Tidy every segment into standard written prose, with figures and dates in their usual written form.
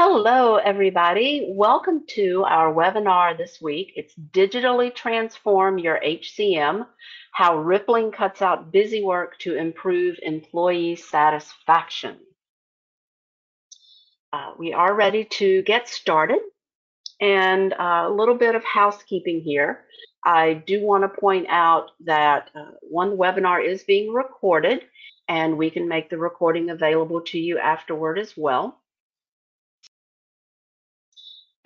Hello, everybody. Welcome to our webinar this week. It's Digitally Transform Your HCM, How Rippling Cuts Out Busy Work to Improve Employee Satisfaction. We are ready to get started, and a little bit of housekeeping here. I do want to point out that one webinar is being recorded, and we can make the recording available to you afterward as well.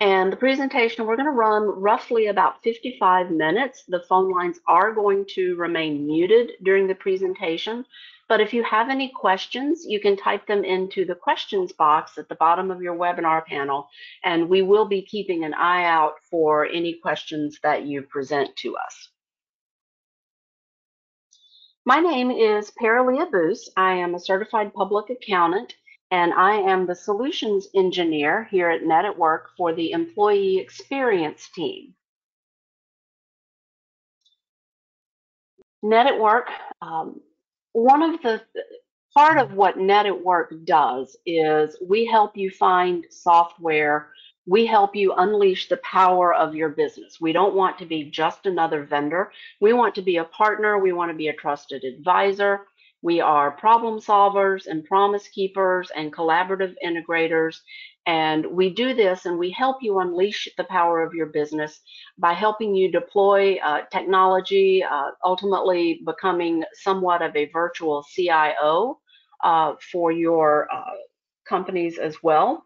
And the presentation, we're going to run roughly about 55 minutes. The phone lines are going to remain muted during the presentation, but if you have any questions, you can type them into the questions box at the bottom of your webinar panel, and we will be keeping an eye out for any questions that you present to us. My name is Paralia Boos. I am a certified public accountant, and I am the solutions engineer here at Net at Work for the employee experience team. Net at Work, part of what Net at Work does is we help you find software. We help you unleash the power of your business. We don't want to be just another vendor. We want to be a partner. We want to be a trusted advisor. We are problem solvers and promise keepers and collaborative integrators. And we do this and we help you unleash the power of your business by helping you deploy technology, ultimately becoming somewhat of a virtual CIO for your companies as well.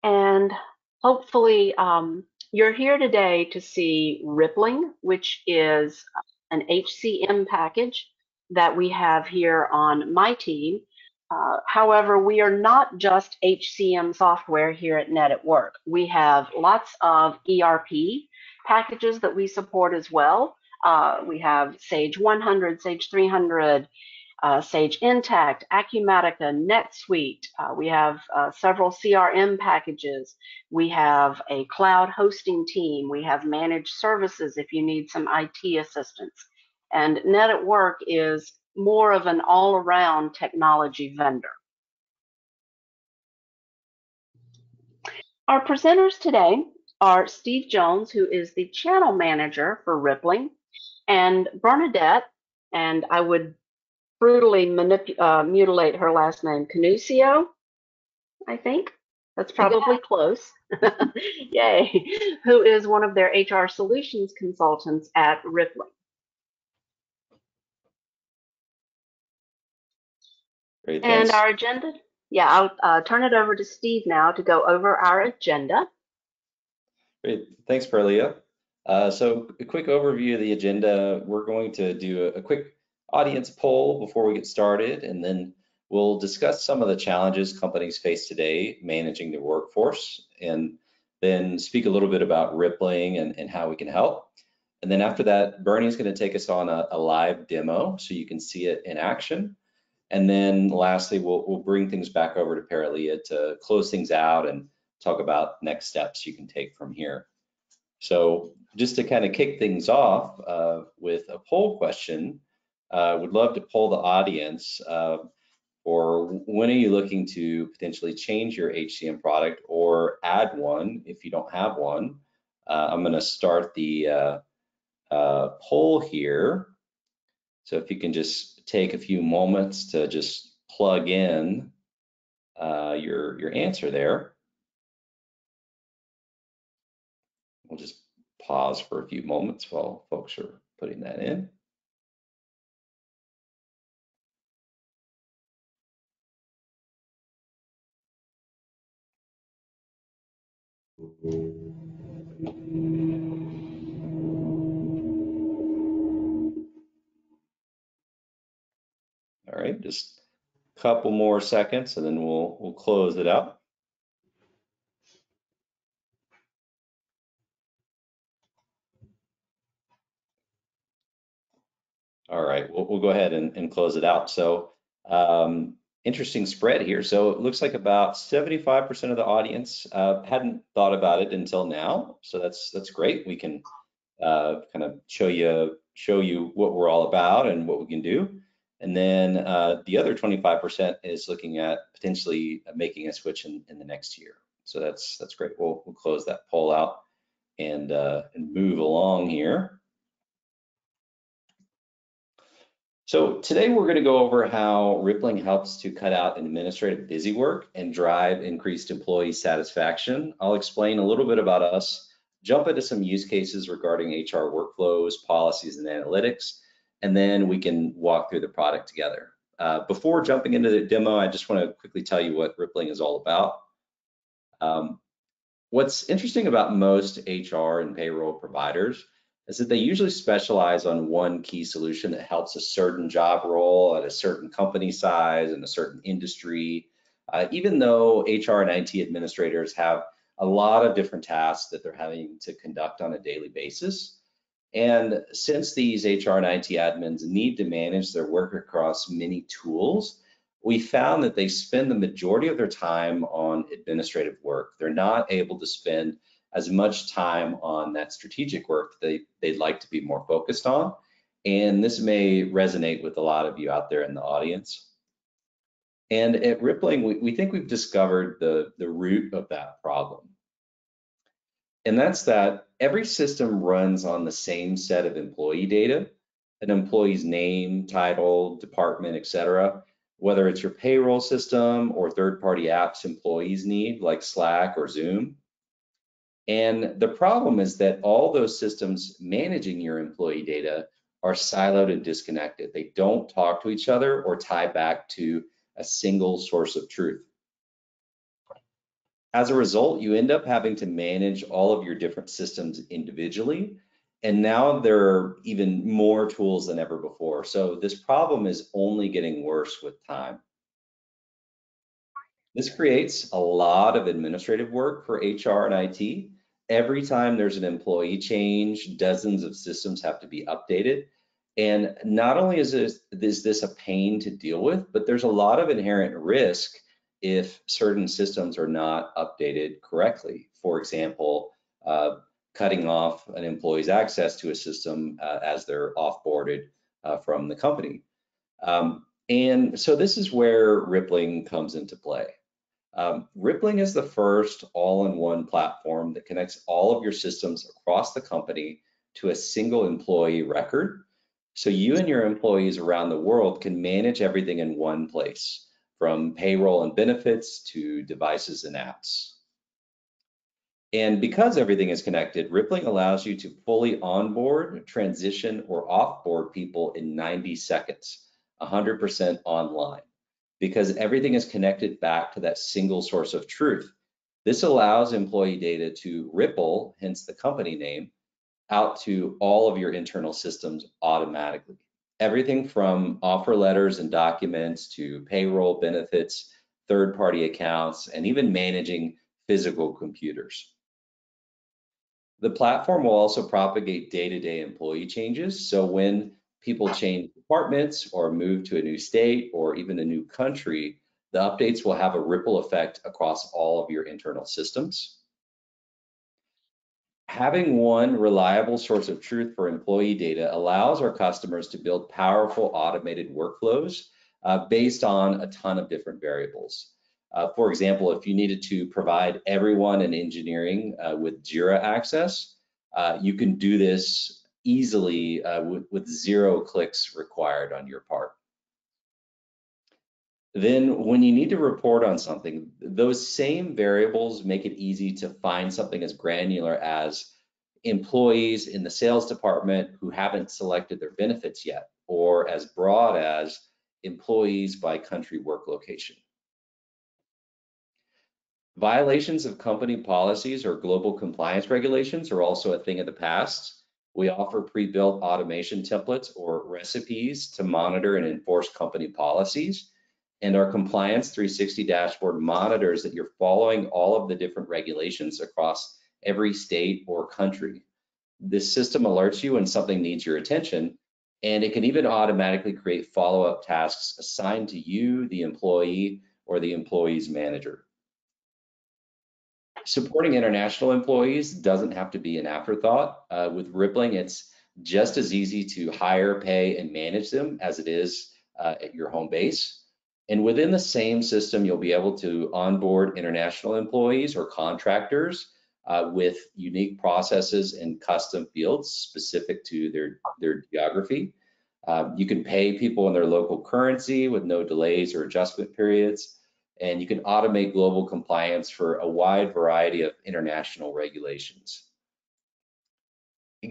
And hopefully you're here today to see Rippling, which is an HCM package that we have here on my team. However, we are not just HCM software here at Net at Work. We have lots of ERP packages that we support as well. We have Sage 100, Sage 300, Sage Intacct, Acumatica, NetSuite. We have several CRM packages. We have a cloud hosting team. We have managed services if you need some IT assistance. And Net at Work is more of an all-around technology vendor. Our presenters today are Steve Jones, who is the channel manager for Rippling, and Bernadette, and I would brutally mutilate her last name, Canucio, I think. That's probably close. Yay. Who is one of their HR solutions consultants at Rippling. Great, thanks. And our agenda, I'll turn it over to Steve now to go over our agenda. Great, thanks, Paralia. So a quick overview of the agenda. We're going to do a quick audience poll before we get started, and then we'll discuss some of the challenges companies face today managing their workforce, and then speak a little bit about Rippling and how we can help. And then after that, Bernie's going to take us on a live demo so you can see it in action. And then lastly, we'll bring things back over to Paralia to close things out and talk about next steps you can take from here. So just to kind of kick things off with a poll question, would love to poll the audience for when are you looking to potentially change your HCM product or add one if you don't have one. I'm going to start the poll here. So if you can just take a few moments to just plug in your answer there. We'll just pause for a few moments while folks are putting that in. All right, just a couple more seconds and then we'll close it out. All right, we'll go ahead and close it out. So interesting spread here. So it looks like about 75% of the audience hadn't thought about it until now. So that's great. We can kind of show you what we're all about and what we can do. And then the other 25% is looking at potentially making a switch in the next year. So that's great. We'll close that poll out and move along here. So today we're going to go over how Rippling helps to cut out administrative busy work and drive increased employee satisfaction. I'll explain a little bit about us, jump into some use cases regarding HR workflows, policies, and analytics, and then we can walk through the product together. Before jumping into the demo, I just want to quickly tell you what Rippling is all about. What's interesting about most HR and payroll providers is that they usually specialize on one key solution that helps a certain job role at a certain company size and a certain industry. Even though HR and IT administrators have a lot of different tasks that they're having to conduct on a daily basis. And since these HR and IT admins need to manage their work across many tools, we found that they spend the majority of their time on administrative work. They're not able to spend as much time on that strategic work they'd like to be more focused on. And this may resonate with a lot of you out there in the audience. And at Rippling, we think we've discovered the root of that problem. And that's that every system runs on the same set of employee data, an employee's name, title, department, etc., whether it's your payroll system or third-party apps employees need, like Slack or Zoom. And the problem is that all those systems managing your employee data are siloed and disconnected. They don't talk to each other or tie back to a single source of truth. As a result, you end up having to manage all of your different systems individually. And now there are even more tools than ever before. So this problem is only getting worse with time. This creates a lot of administrative work for HR and IT. Every time there's an employee change, dozens of systems have to be updated. And not only is this a pain to deal with, but there's a lot of inherent risk if certain systems are not updated correctly. For example, cutting off an employee's access to a system as they're offboarded from the company. And so this is where Rippling comes into play. Rippling is the first all-in-one platform that connects all of your systems across the company to a single employee record. So you and your employees around the world can manage everything in one place, from payroll and benefits to devices and apps. And because everything is connected, Rippling allows you to fully onboard, transition, or offboard people in 90 seconds, 100% online, because everything is connected back to that single source of truth. This allows employee data to ripple, hence the company name, out to all of your internal systems automatically. Everything from offer letters and documents to payroll, benefits, third-party accounts, and even managing physical computers. The platform will also propagate day-to-day employee changes. So when people change departments or move to a new state or even a new country, the updates will have a ripple effect across all of your internal systems. Having one reliable source of truth for employee data allows our customers to build powerful automated workflows based on a ton of different variables. For example, if you needed to provide everyone in engineering with Jira access, you can do this easily with 0 clicks required on your part. Then when you need to report on something, those same variables make it easy to find something as granular as employees in the sales department who haven't selected their benefits yet, or as broad as employees by country work location. Violations of company policies or global compliance regulations are also a thing of the past. We offer pre-built automation templates or recipes to monitor and enforce company policies. And our Compliance 360 dashboard monitors that you're following all of the different regulations across every state or country. This system alerts you when something needs your attention, and it can even automatically create follow-up tasks assigned to you, the employee, or the employee's manager. Supporting international employees doesn't have to be an afterthought. With Rippling, it's just as easy to hire, pay, and manage them as it is at your home base. And within the same system, you'll be able to onboard international employees or contractors with unique processes and custom fields specific to their geography. You can pay people in their local currency with no delays or adjustment periods, and you can automate global compliance for a wide variety of international regulations.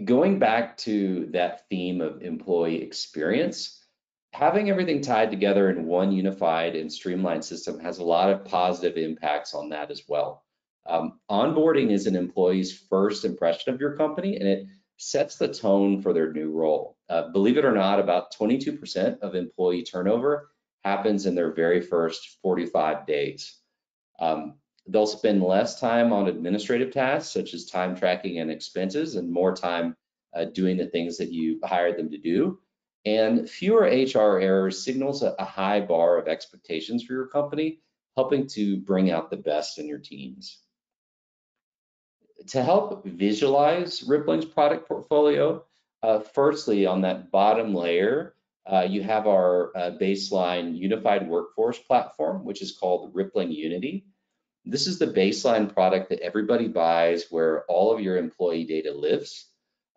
Going back to that theme of employee experience, having everything tied together in one unified and streamlined system has a lot of positive impacts on that as well. Onboarding is an employee's first impression of your company, and it sets the tone for their new role. Believe it or not, about 22% of employee turnover happens in their very first 45 days. They'll spend less time on administrative tasks, such as time tracking and expenses, and more time doing the things that you hired them to do. And fewer HR errors signals a high bar of expectations for your company, helping to bring out the best in your teams. To help visualize Rippling's product portfolio, firstly, on that bottom layer, you have our baseline unified workforce platform, which is called Rippling Unity. This is the baseline product that everybody buys, where all of your employee data lives.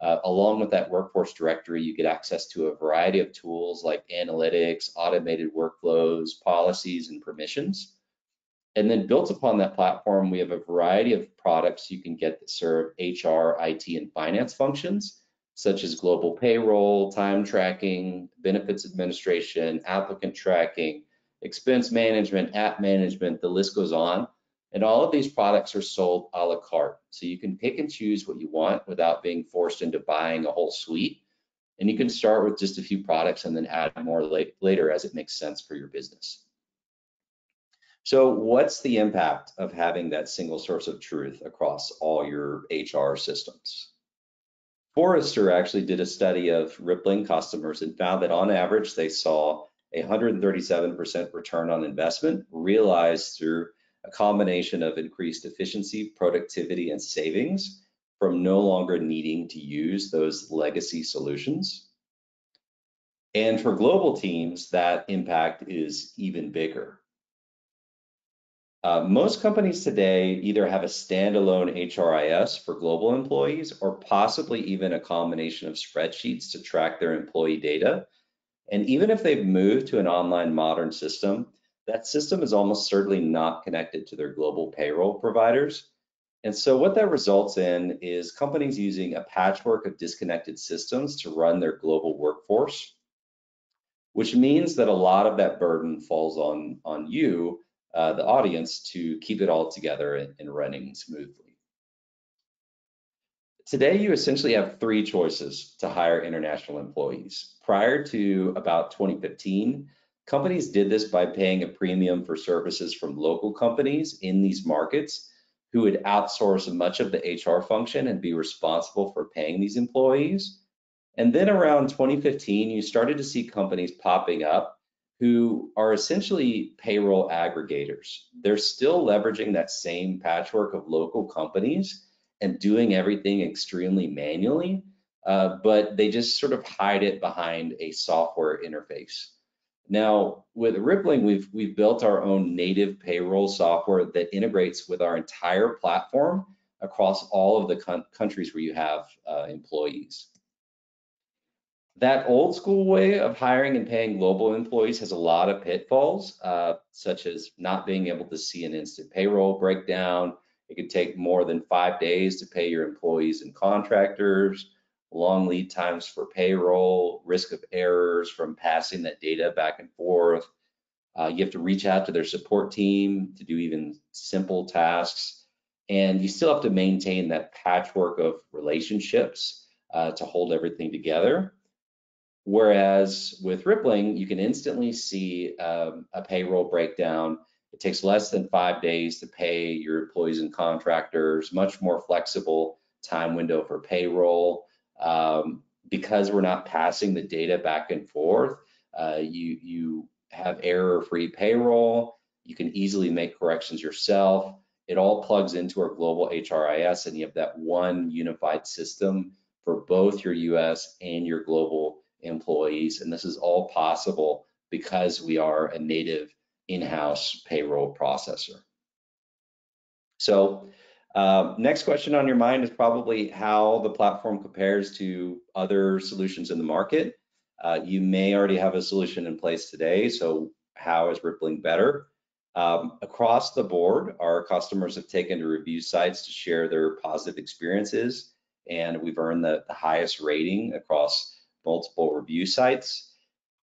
Along with that workforce directory, you get access to a variety of tools like analytics, automated workflows, policies, and permissions. And then built upon that platform, we have a variety of products you can get that serve HR, IT, and finance functions, such as global payroll, time tracking, benefits administration, applicant tracking, expense management, app management, the list goes on. And all of these products are sold a la carte. So you can pick and choose what you want without being forced into buying a whole suite. And you can start with just a few products and then add more later as it makes sense for your business. So what's the impact of having that single source of truth across all your HR systems? Forrester actually did a study of Rippling customers and found that on average, they saw a 137% return on investment realized through a combination of increased efficiency, productivity, and savings from no longer needing to use those legacy solutions. And for global teams, that impact is even bigger. Most companies today either have a standalone HRIS for global employees or possibly even a combination of spreadsheets to track their employee data. And even if they've moved to an online modern system, that system is almost certainly not connected to their global payroll providers. And so what that results in is companies using a patchwork of disconnected systems to run their global workforce, which means that a lot of that burden falls on you, the audience, to keep it all together and running smoothly. Today, you essentially have three choices to hire international employees. Prior to about 2015, companies did this by paying a premium for services from local companies in these markets who would outsource much of the HR function and be responsible for paying these employees. And then around 2015, you started to see companies popping up who are essentially payroll aggregators. They're still leveraging that same patchwork of local companies and doing everything extremely manually, but they just sort of hide it behind a software interface. Now, with Rippling, we've built our own native payroll software that integrates with our entire platform across all of the countries where you have employees. That old school way of hiring and paying global employees has a lot of pitfalls, such as not being able to see an instant payroll breakdown. It could take more than 5 days to pay your employees and contractors, long lead times for payroll, risk of errors from passing that data back and forth. You have to reach out to their support team to do even simple tasks. And you still have to maintain that patchwork of relationships to hold everything together. Whereas with Rippling, you can instantly see a payroll breakdown. It takes less than 5 days to pay your employees and contractors, much more flexible time window for payroll. Because we're not passing the data back and forth, you have error-free payroll. You can easily make corrections yourself. It all plugs into our global HRIS, and you have that one unified system for both your US and your global employees. And this is all possible because we are a native in-house payroll processor. So next question on your mind is probably how the platform compares to other solutions in the market. You may already have a solution in place today, so how is Rippling better? Across the board, our customers have taken to review sites to share their positive experiences, and we've earned the highest rating across multiple review sites.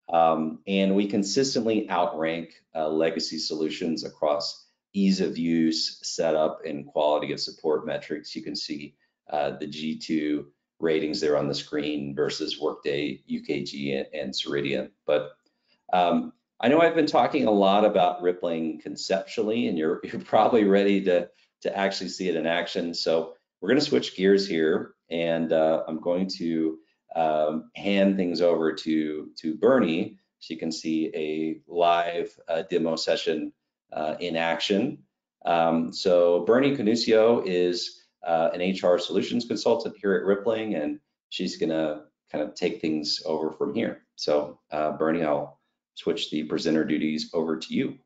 And we consistently outrank legacy solutions across ease of use, setup, and quality of support metrics. You can see the G2 ratings there on the screen versus Workday, UKG, and Ceridian. But I know I've been talking a lot about Rippling conceptually, and you're probably ready to actually see it in action. So we're going to switch gears here, and I'm going to hand things over to Bernie so you can see a live demo session in action. So Bernie Canusio is an HR solutions consultant here at Rippling, and she's going to kind of take things over from here. So Bernie, I'll switch the presenter duties over to you.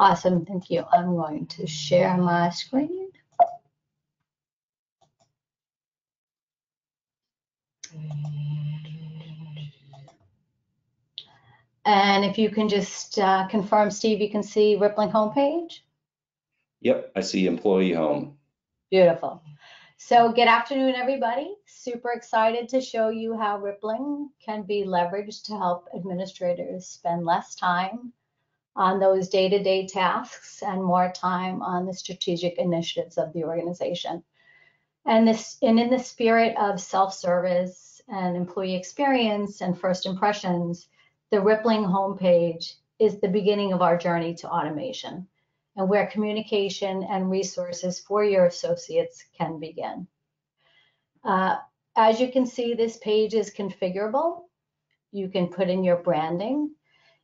Awesome, thank you. I'm going to share my screen. And if you can just confirm, Steve, you can see Rippling homepage? Yep, I see employee home. Beautiful. So good afternoon, everybody. Super excited to show you how Rippling can be leveraged to help administrators spend less time on those day-to-day tasks and more time on the strategic initiatives of the organization. And in the spirit of self-service and employee experience and first impressions, the Rippling homepage is the beginning of our journey to automation, and where communication and resources for your associates can begin. As you can see, this page is configurable. You can put in your branding.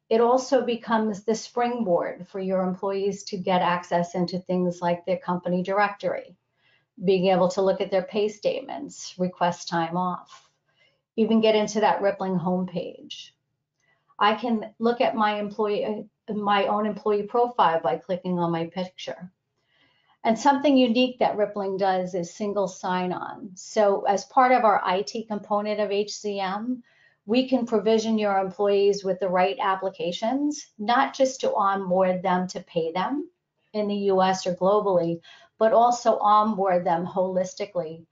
It also becomes the springboard for your employees to get access into things like their company directory, being able to look at their pay statements, request time off, even get into that Rippling homepage. I can look at my own employee profile by clicking on my picture. And something unique that Rippling does is single sign-on. So as part of our IT component of HCM, we can provision your employees with the right applications, not just to onboard them to pay them in the US or globally, but also onboard them holistically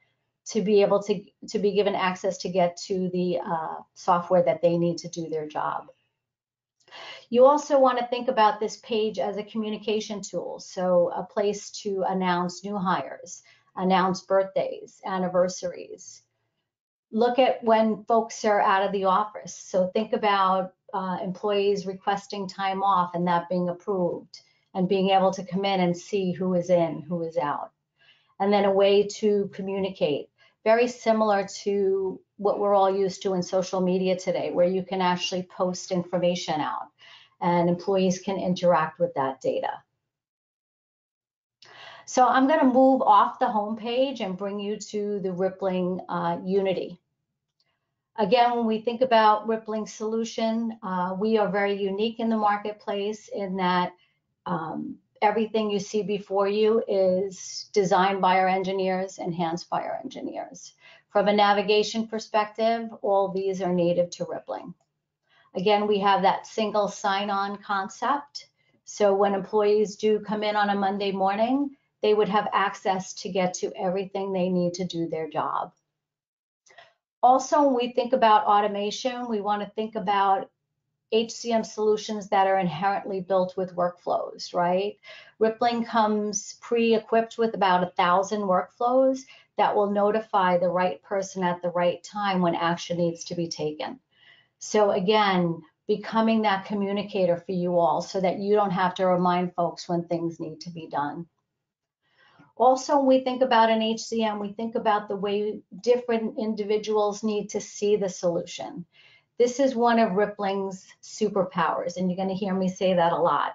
to be able to be given access to get to the software that they need to do their job. You also want to think about this page as a communication tool, so a place to announce new hires, announce birthdays, anniversaries. Look at when folks are out of the office. So think about employees requesting time off and that being approved, and being able to come in and see who is in, who is out. And then a way to communicate, very similar to what we're all used to in social media today, where you can actually post information out and employees can interact with that data. So I'm going to move off the home page and bring you to the Rippling Unity. Again, when we think about Rippling solution, we are very unique in the marketplace in that everything you see before you is designed by our engineers, enhanced by our engineers. From a navigation perspective, all these are native to Rippling. Again, we have that single sign-on concept. So when employees do come in on a Monday morning, they would have access to get to everything they need to do their job. Also, when we think about automation, we want to think about HCM solutions that are inherently built with workflows, right? Rippling comes pre-equipped with about 1,000 workflows that will notify the right person at the right time when action needs to be taken. So again, becoming that communicator for you all so that you don't have to remind folks when things need to be done. Also, when we think about an HCM, we think about the way different individuals need to see the solution. This is one of Rippling's superpowers, and you're going to hear me say that a lot.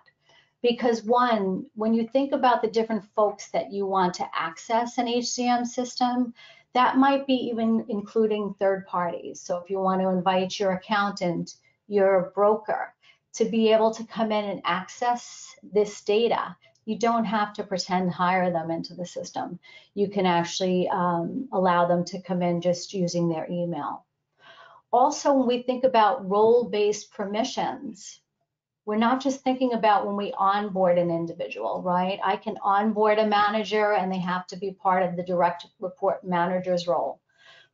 Because one, when you think about the different folks that you want to access an HCM system, that might be even including third parties. So if you want to invite your accountant, your broker, to be able to come in and access this data. You don't have to pretend hire them into the system. You can actually allow them to come in just using their email. Also, when we think about role-based permissions, we're not just thinking about when we onboard an individual, right? I can onboard a manager and they have to be part of the direct report manager's role.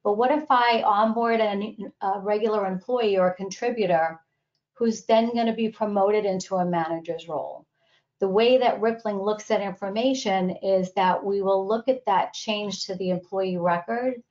But what if I onboard a regular employee or a contributor who's then going to be promoted into a manager's role? The way that Rippling looks at information is that we will look at that change to the employee record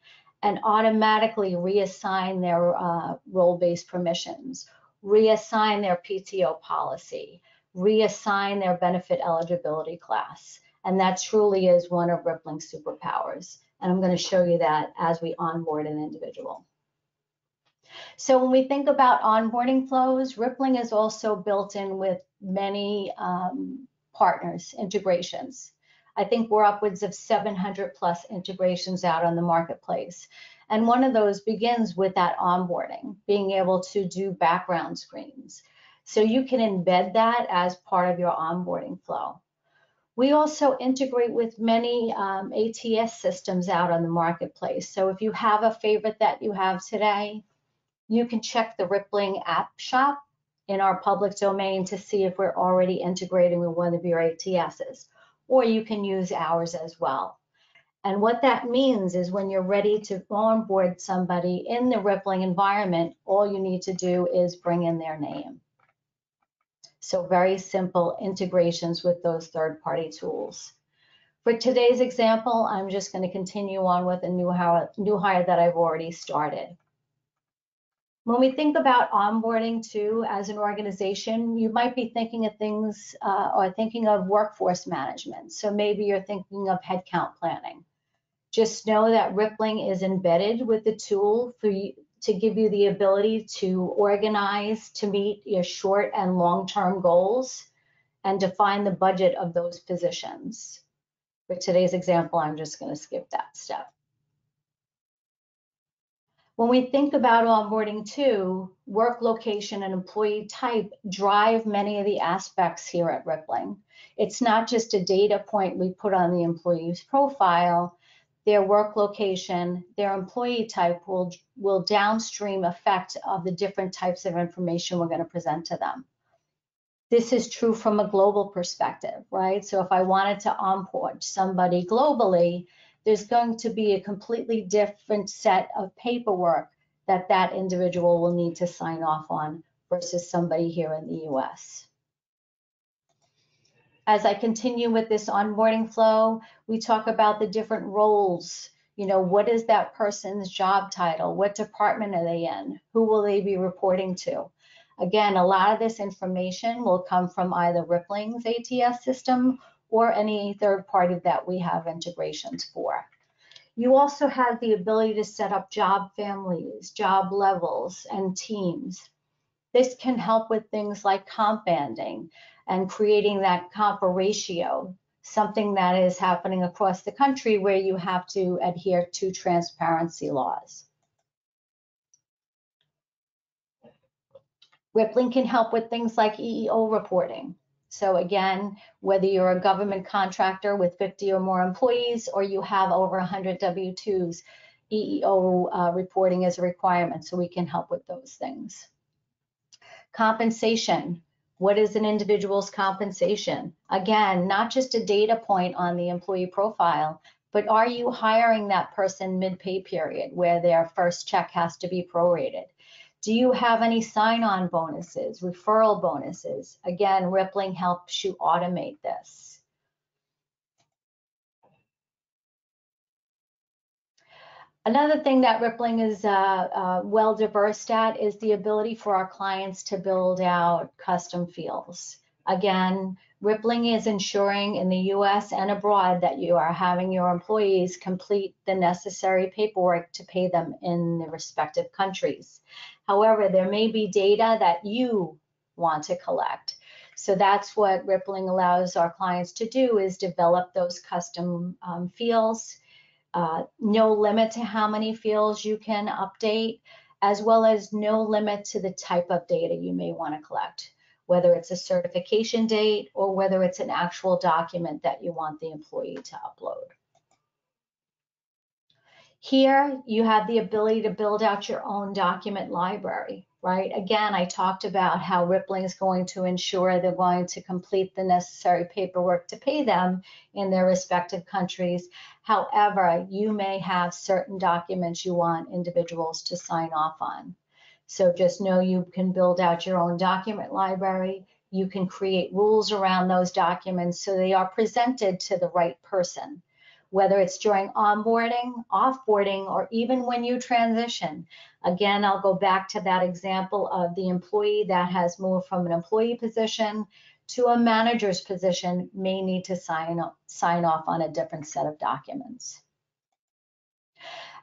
and automatically reassign their role-based permissions, reassign their PTO policy, reassign their benefit eligibility class. And that truly is one of Rippling's superpowers. And I'm going to show you that as we onboard an individual. So when we think about onboarding flows, Rippling is also built in with many partners, integrations. I think we're upwards of 700 plus integrations out on the marketplace. And one of those begins with that onboarding, being able to do background screens. So you can embed that as part of your onboarding flow. We also integrate with many ATS systems out on the marketplace. So if you have a favorite that you have today, you can check the Rippling app shop in our public domain to see if we're already integrating with one of your ATSs, or you can use ours as well. And what that means is when you're ready to onboard somebody in the Rippling environment, all you need to do is bring in their name. So very simple integrations with those third-party tools. For today's example, I'm just going to continue on with a new hire that I've already started. When we think about onboarding too, as an organization, you might be thinking of things or thinking of workforce management. So maybe you're thinking of headcount planning. Just know that Rippling is embedded with the tool for you to give you the ability to organize, to meet your short and long-term goals, and define the budget of those positions. For today's example, I'm just going to skip that step. When we think about onboarding too, work location and employee type drive many of the aspects here at Rippling. It's not just a data point we put on the employee's profile. Their work location, their employee type will downstream effect of the different types of information we're going to present to them. This is true from a global perspective, right? So if I wanted to onboard somebody globally, there's going to be a completely different set of paperwork that that individual will need to sign off on versus somebody here in the US. As I continue with this onboarding flow, we talk about the different roles. You know, what is that person's job title? What department are they in? Who will they be reporting to? Again, a lot of this information will come from either Rippling's ATS system or any third party that we have integrations for. You also have the ability to set up job families, job levels, and teams. This can help with things like comp banding and creating that comp ratio, something that is happening across the country where you have to adhere to transparency laws. Rippling can help with things like EEO reporting. So again, whether you're a government contractor with 50 or more employees or you have over 100 W-2s, EEO reporting is a requirement, so we can help with those things. Compensation. What is an individual's compensation? Again, not just a data point on the employee profile, but are you hiring that person mid-pay period where their first check has to be prorated? Do you have any sign-on bonuses, referral bonuses? Again, Rippling helps you automate this. Another thing that Rippling is well diverse at is the ability for our clients to build out custom fields. Again, Rippling is ensuring in the US and abroad that you are having your employees complete the necessary paperwork to pay them in the respective countries. However, there may be data that you want to collect. So that's what Rippling allows our clients to do, is develop those custom fields. No limit to how many fields you can update, as well as no limit to the type of data you may want to collect. whether it's a certification date or whether it's an actual document that you want the employee to upload. Here, you have the ability to build out your own document library, right? Again, I talked about how Rippling is going to ensure they're going to complete the necessary paperwork to pay them in their respective countries. However, you may have certain documents you want individuals to sign off on. So just know you can build out your own document library. You can create rules around those documents so they are presented to the right person, whether it's during onboarding, offboarding, or even when you transition. Again, I'll go back to that example of the employee that has moved from an employee position to a manager's position may need to sign off on a different set of documents.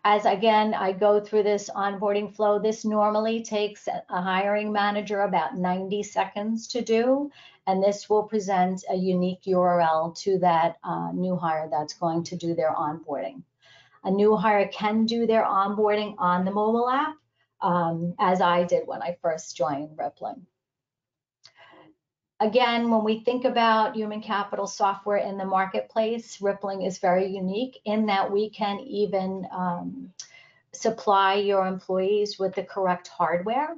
As again, I go through this onboarding flow, this normally takes a hiring manager about 90 seconds to do, and this will present a unique URL to that new hire that's going to do their onboarding. A new hire can do their onboarding on the mobile app, as I did when I first joined Rippling. Again, when we think about human capital software in the marketplace, Rippling is very unique in that we can even supply your employees with the correct hardware.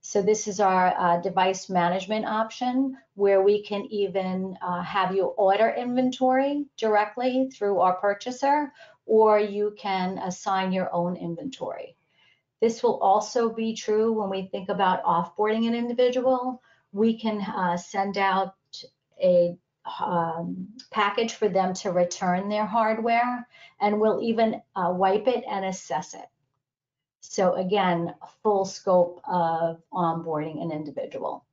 So this is our device management option, where we can even have you order inventory directly through our purchaser, or you can assign your own inventory. This will also be true when we think about offboarding an individual. We can send out a package for them to return their hardware, and we'll even wipe it and assess it. So again, a full scope of onboarding an individual.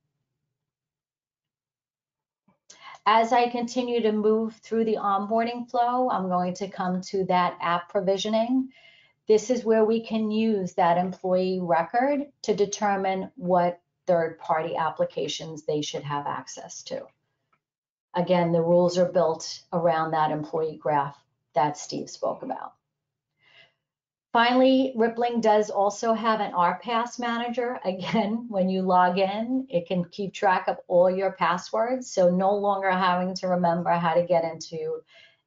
As I continue to move through the onboarding flow, I'm going to come to that app provisioning. This is where we can use that employee record to determine what third-party applications they should have access to. Again, the rules are built around that employee graph that Steve spoke about. Finally, Rippling does also have an RPass manager. Again, when you log in, it can keep track of all your passwords, so no longer having to remember how to get into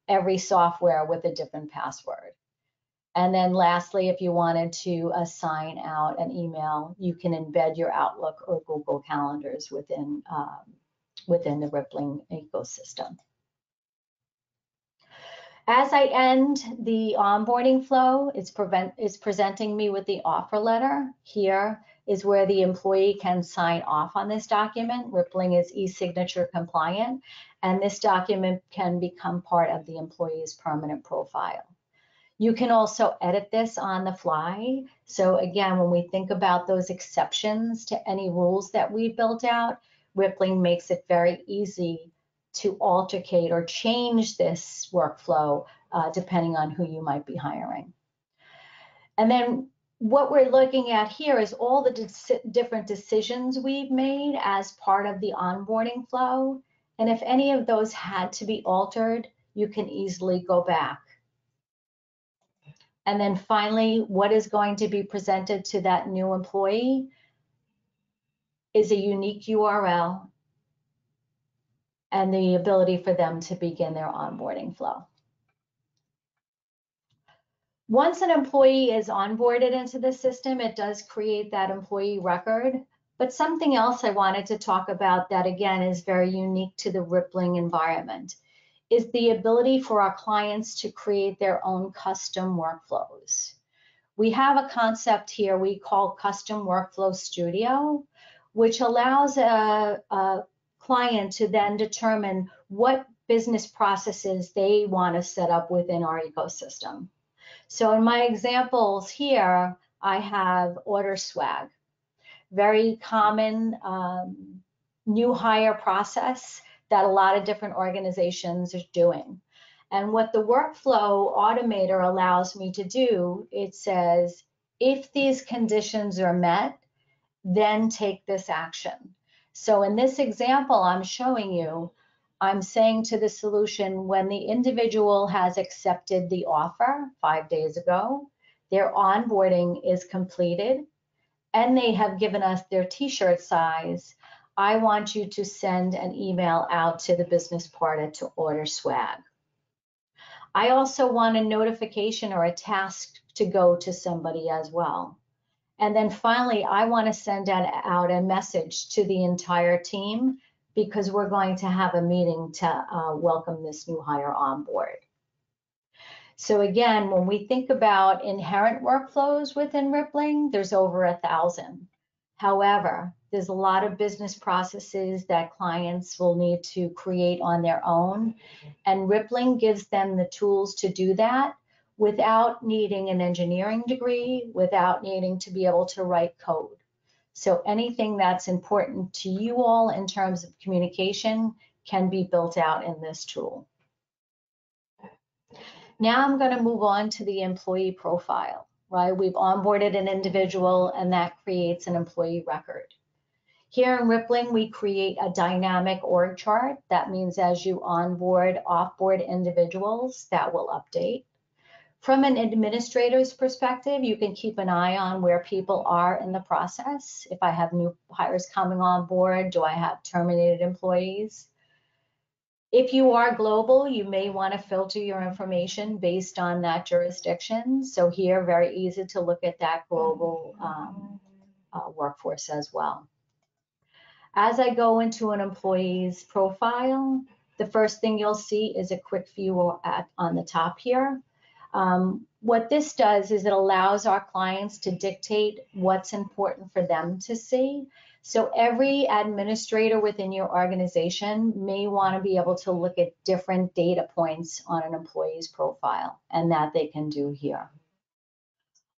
every software with a different password. And then lastly, if you wanted to assign out an email, you can embed your Outlook or Google Calendars within the Rippling ecosystem. As I end the onboarding flow, it's presenting me with the offer letter. Here is where the employee can sign off on this document. Rippling is e-signature compliant, and this document can become part of the employee's permanent profile. You can also edit this on the fly. So again, when we think about those exceptions to any rules that we built out, Rippling makes it very easy to altercate or change this workflow depending on who you might be hiring. And then what we're looking at here is all the different decisions we've made as part of the onboarding flow. And if any of those had to be altered, you can easily go back. And then finally, what is going to be presented to that new employee is a unique URL and the ability for them to begin their onboarding flow. Once an employee is onboarded into the system, it does create that employee record. But something else I wanted to talk about that, again, is very unique to the Rippling environment is the ability for our clients to create their own custom workflows. We have a concept here we call Custom Workflow Studio, which allows a client to then determine what business processes they want to set up within our ecosystem. So in my examples here, I have Order Swag, very common new hire process that a lot of different organizations are doing. And what the workflow automator allows me to do, it says, if these conditions are met, then take this action. So in this example I'm showing you, I'm saying to the solution, when the individual has accepted the offer 5 days ago, their onboarding is completed, and they have given us their t-shirt size, I want you to send an email out to the business partner to order swag. I also want a notification or a task to go to somebody as well. And then finally, I want to send out a message to the entire team because we're going to have a meeting to welcome this new hire on board. So again, when we think about inherent workflows within Rippling, there's over 1,000. However, there's a lot of business processes that clients will need to create on their own, and Rippling gives them the tools to do that without needing an engineering degree, without needing to be able to write code. So anything that's important to you all in terms of communication can be built out in this tool. Now I'm going to move on to the employee profile, right? We've onboarded an individual and that creates an employee record. Here in Rippling, we create a dynamic org chart. That means as you onboard, offboard individuals, that will update. From an administrator's perspective, you can keep an eye on where people are in the process. If I have new hires coming on board, do I have terminated employees? If you are global, you may want to filter your information based on that jurisdiction. So here, very easy to look at that global workforce as well. As I go into an employee's profile, the first thing you'll see is a quick view on the top here. What this does is it allows our clients to dictate what's important for them to see. So every administrator within your organization may want to be able to look at different data points on an employee's profile, and that they can do here.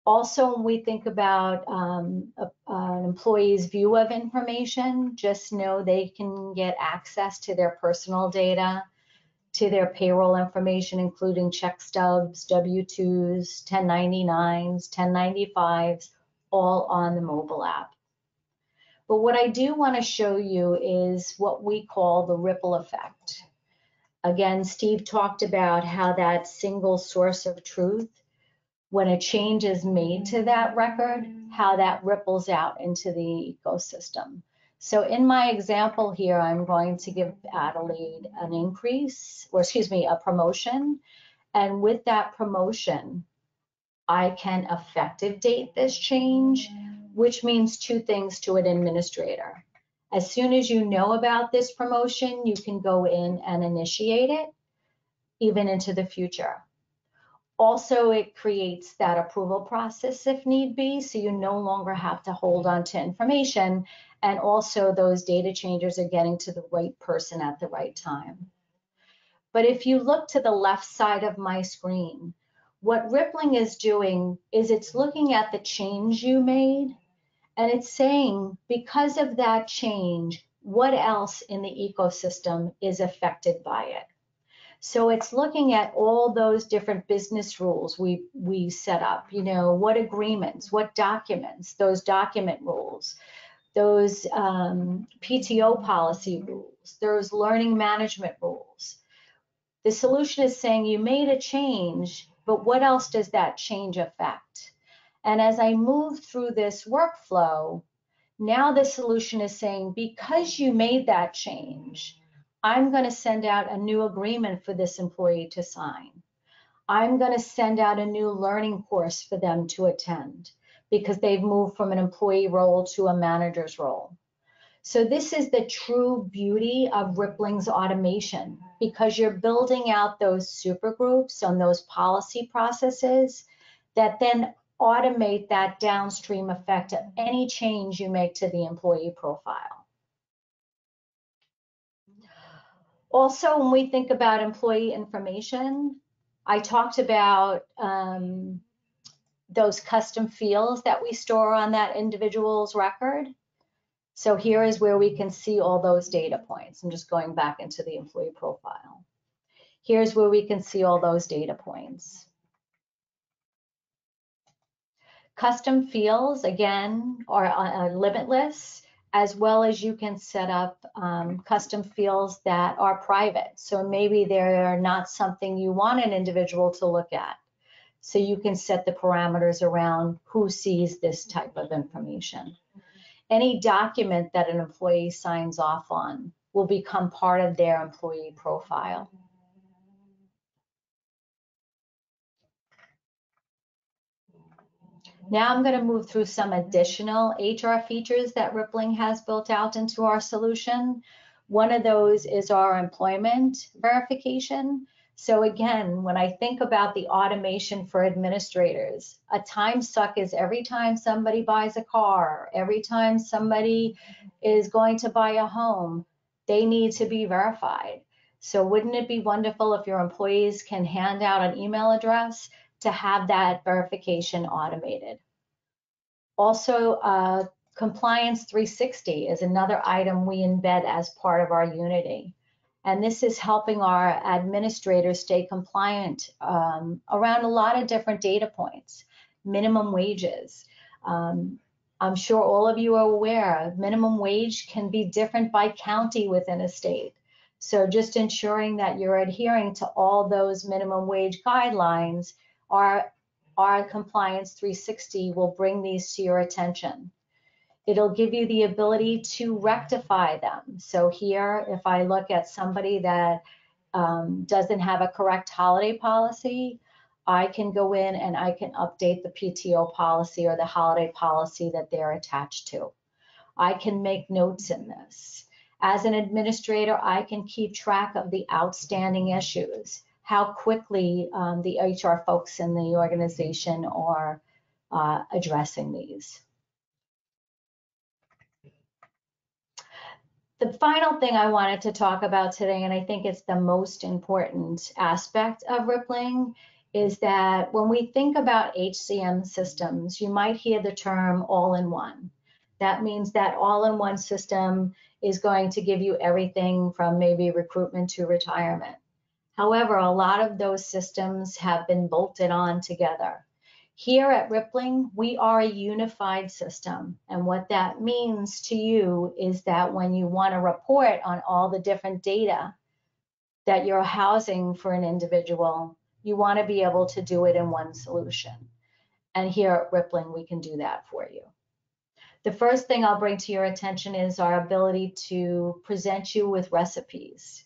Also, when we think about an employee's view of information, just know they can get access to their personal data, to their payroll information, including check stubs, W-2s, 1099s, 1095s, all on the mobile app. But what I do want to show you is what we call the ripple effect. Again, Steve talked about how that single source of truth, when a change is made to that record, how that ripples out into the ecosystem. So in my example here, I'm going to give Adelaide an increase, or excuse me, a promotion. And with that promotion, I can effective date this change, which means two things to an administrator. As soon as you know about this promotion, you can go in and initiate it, even into the future. Also, it creates that approval process if need be, so you no longer have to hold on to information, and also those data changes are getting to the right person at the right time. But if you look to the left side of my screen, what Rippling is doing is it's looking at the change you made, and it's saying, because of that change, what else in the ecosystem is affected by it? So it's looking at all those different business rules we set up, you know, what agreements, what documents, those document rules, those PTO policy rules, those learning management rules. The solution is saying you made a change, but what else does that change affect? And as I move through this workflow, now the solution is saying, because you made that change, I'm going to send out a new agreement for this employee to sign. I'm going to send out a new learning course for them to attend because they've moved from an employee role to a manager's role. So this is the true beauty of Rippling's automation, because you're building out those supergroups on those policy processes that then automate that downstream effect of any change you make to the employee profile. Also, when we think about employee information, I talked about those custom fields that we store on that individual's record. So here is where we can see all those data points. I'm just going back into the employee profile. Here's where we can see all those data points. Custom fields, again, are limitless, as well as you can set up custom fields that are private. So maybe they're not something you want an individual to look at. So you can set the parameters around who sees this type of information. Any document that an employee signs off on will become part of their employee profile. Now I'm going to move through some additional HR features that Rippling has built out into our solution. One of those is our employment verification. So again, when I think about the automation for administrators, a time suck is every time somebody buys a car, every time somebody is going to buy a home, they need to be verified. So wouldn't it be wonderful if your employees can hand out an email address to have that verification automated? Also, Compliance 360 is another item we embed as part of our Unity. And this is helping our administrators stay compliant around a lot of different data points. Minimum wages. I'm sure all of you are aware, minimum wage can be different by county within a state. So just ensuring that you're adhering to all those minimum wage guidelines, our Compliance 360 will bring these to your attention. It'll give you the ability to rectify them. So here, if I look at somebody that doesn't have a correct holiday policy, I can go in and I can update the PTO policy or the holiday policy that they're attached to. I can make notes in this. As an administrator, I can keep track of the outstanding issues, how quickly the HR folks in the organization are addressing these. The final thing I wanted to talk about today, and I think it's the most important aspect of Rippling, is that when we think about HCM systems, you might hear the term all-in-one. That means that all-in-one system is going to give you everything from maybe recruitment to retirement. However, a lot of those systems have been bolted on together. Here at Rippling, we are a unified system. And what that means to you is that when you want to report on all the different data that you're housing for an individual, you want to be able to do it in one solution. And here at Rippling, we can do that for you. The first thing I'll bring to your attention is our ability to present you with recipes.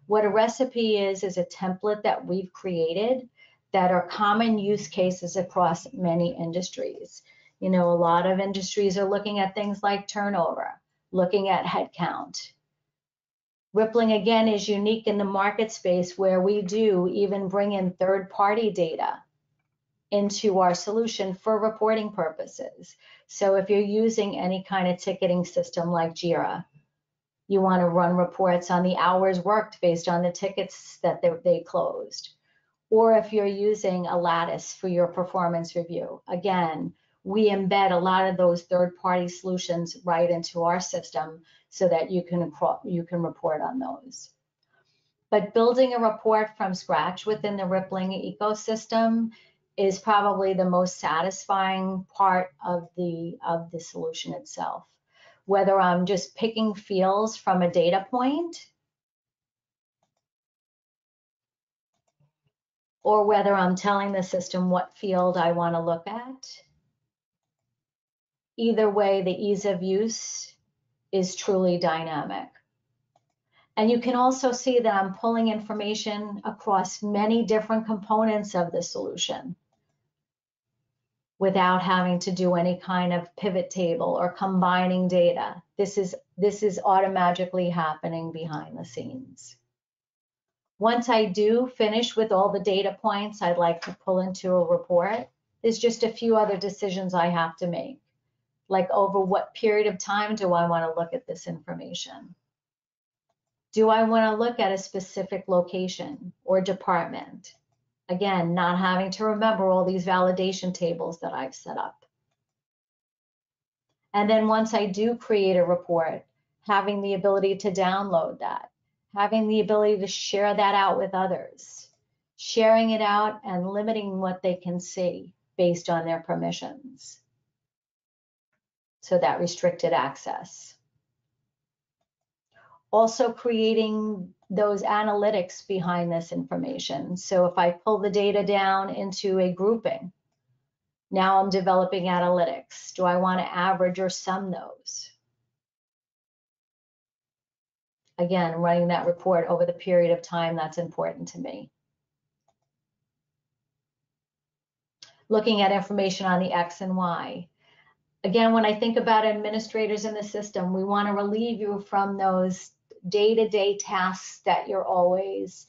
What a recipe is a template that we've created that are common use cases across many industries. You know, a lot of industries are looking at things like turnover, looking at headcount. Rippling, again, is unique in the market space where we do even bring in third-party data into our solution for reporting purposes. So if you're using any kind of ticketing system like Jira, you want to run reports on the hours worked based on the tickets that they closed. Or if you're using a Lattice for your performance review, again, we embed a lot of those third-party solutions right into our system so that you can report on those. But building a report from scratch within the Rippling ecosystem is probably the most satisfying part of the solution itself. Whether I'm just picking fields from a data point, or whether I'm telling the system what field I want to look at. Either way, the ease of use is truly dynamic. And you can also see that I'm pulling information across many different components of the solution without having to do any kind of pivot table or combining data. This is automatically happening behind the scenes. Once I do finish with all the data points I'd like to pull into a report, there's just a few other decisions I have to make, like over what period of time do I want to look at this information? Do I want to look at a specific location or department? Again, not having to remember all these validation tables that I've set up. And then once I do create a report, having the ability to download that, having the ability to share that out with others, sharing it out and limiting what they can see based on their permissions. So that restricted access. Also creating those analytics behind this information. So if I pull the data down into a grouping, Now I'm developing analytics. Do I want to average or sum those? Again, running that report over the period of time that's important to me. Looking at information on the X and Y. Again, when I think about administrators in the system, we want to relieve you from those day-to-day tasks that you're always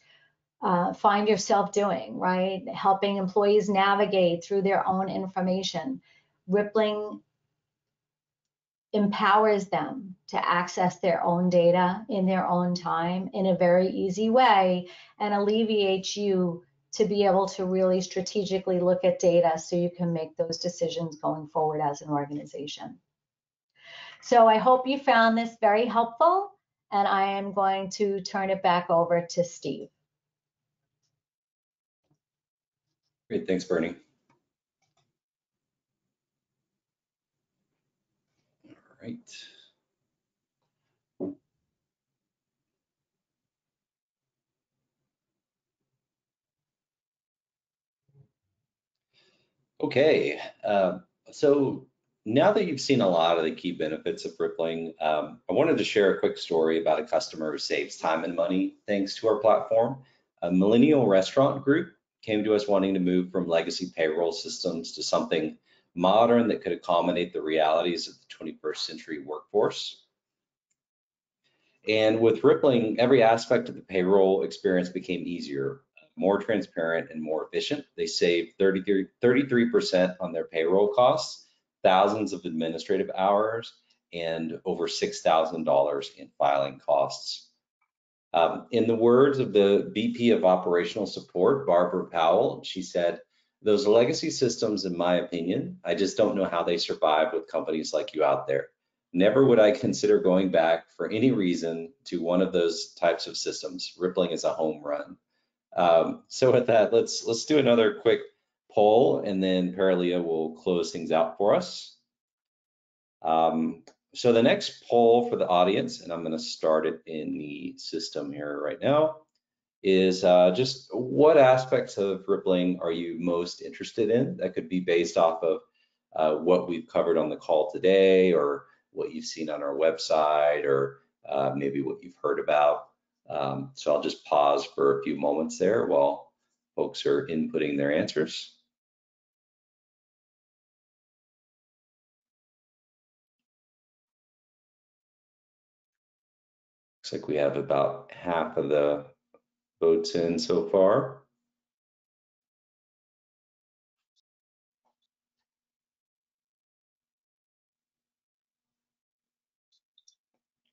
find yourself doing, right? Helping employees navigate through their own information. Rippling empowers them to access their own data in their own time in a very easy way, and alleviates you to be able to really strategically look at data so you can make those decisions going forward as an organization. So I hope you found this very helpful, and I am going to turn it back over to Steve. Great, thanks, Bernie. All right. Okay, so now that you've seen a lot of the key benefits of Rippling, I wanted to share a quick story about a customer who saves time and money thanks to our platform. A millennial restaurant group came to us wanting to move from legacy payroll systems to something modern that could accommodate the realities of the 21st century workforce. And with Rippling, every aspect of the payroll experience became easier, more transparent, and more efficient. They saved 33% on their payroll costs, thousands of administrative hours, and over $6,000 in filing costs. In the words of the VP of Operational Support, Barbara Powell, she said, "Those legacy systems, in my opinion, I just don't know how they survive with companies like you out there. Never would I consider going back for any reason to one of those types of systems. Rippling is a home run." So with that, let's do another quick poll, and then Paralia will close things out for us. So the next poll for the audience, and I'm going to start it in the system here right now, is just what aspects of Rippling are you most interested in? That could be based off of what we've covered on the call today, or what you've seen on our website, or maybe what you've heard about. So I'll just pause for a few moments there while folks are inputting their answers. Looks like we have about half of the votes in so far.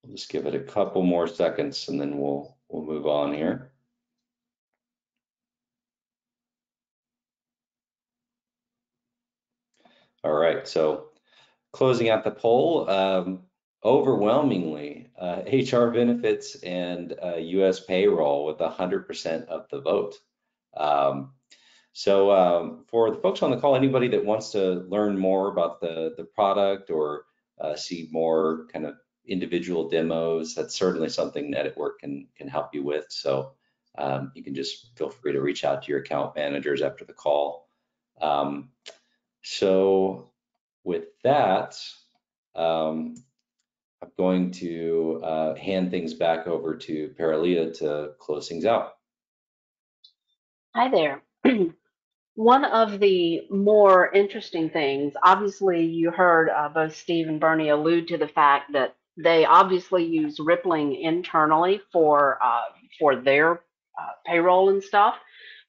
We'll just give it a couple more seconds, and then we'll move on here. All right, so closing out the poll, overwhelmingly, HR benefits and US payroll with 100% of the vote. So for the folks on the call, anybody that wants to learn more about the product, or see more kind of individual demos, that's certainly something that NetAtWork can help you with. So you can just feel free to reach out to your account managers after the call. So with that, I'm going to hand things back over to Paralia to close things out. Hi there. One of the more interesting things, obviously you heard both Steve and Bernie allude to the fact that they obviously use Rippling internally for their payroll and stuff.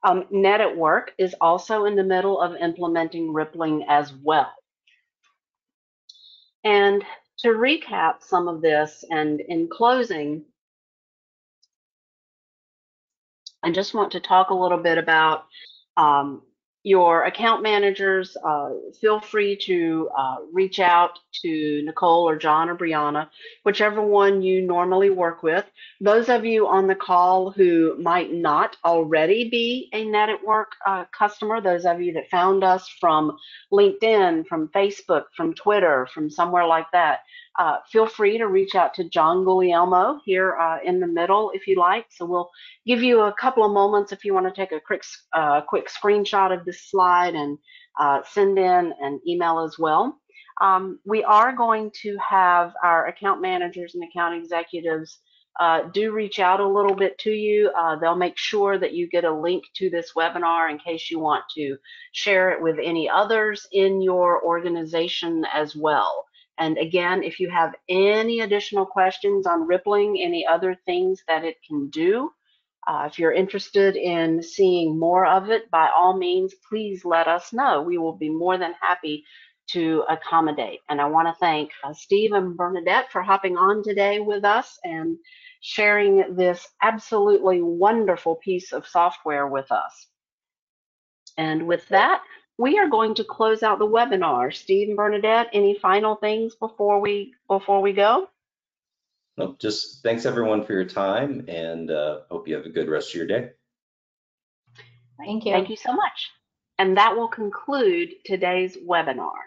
NetAtWork is also in the middle of implementing Rippling as well. And to recap some of this, and in closing, I just want to talk a little bit about your account managers. Feel free to reach out to Nicole or John or Brianna, whichever one you normally work with. Those of you on the call who might not already be a NetAtWork customer, those of you that found us from LinkedIn, from Facebook, from Twitter, from somewhere like that, feel free to reach out to John Guglielmo here in the middle if you like. So we'll give you a couple of moments if you want to take a quick screenshot of the this slide and send in an email as well. We are going to have our account managers and account executives do reach out a little bit to you. They'll make sure that you get a link to this webinar in case you want to share it with any others in your organization as well. And again, if you have any additional questions on Rippling, any other things that it can do, if you're interested in seeing more of it, by all means, please let us know. We will be more than happy to accommodate. And I want to thank Steve and Bernadette for hopping on today with us and sharing this absolutely wonderful piece of software with us. And with that, we are going to close out the webinar. Steve and Bernadette, any final things before we go? Nope, just thanks everyone for your time, and hope you have a good rest of your day. Thank you. Thank you so much. And that will conclude today's webinar.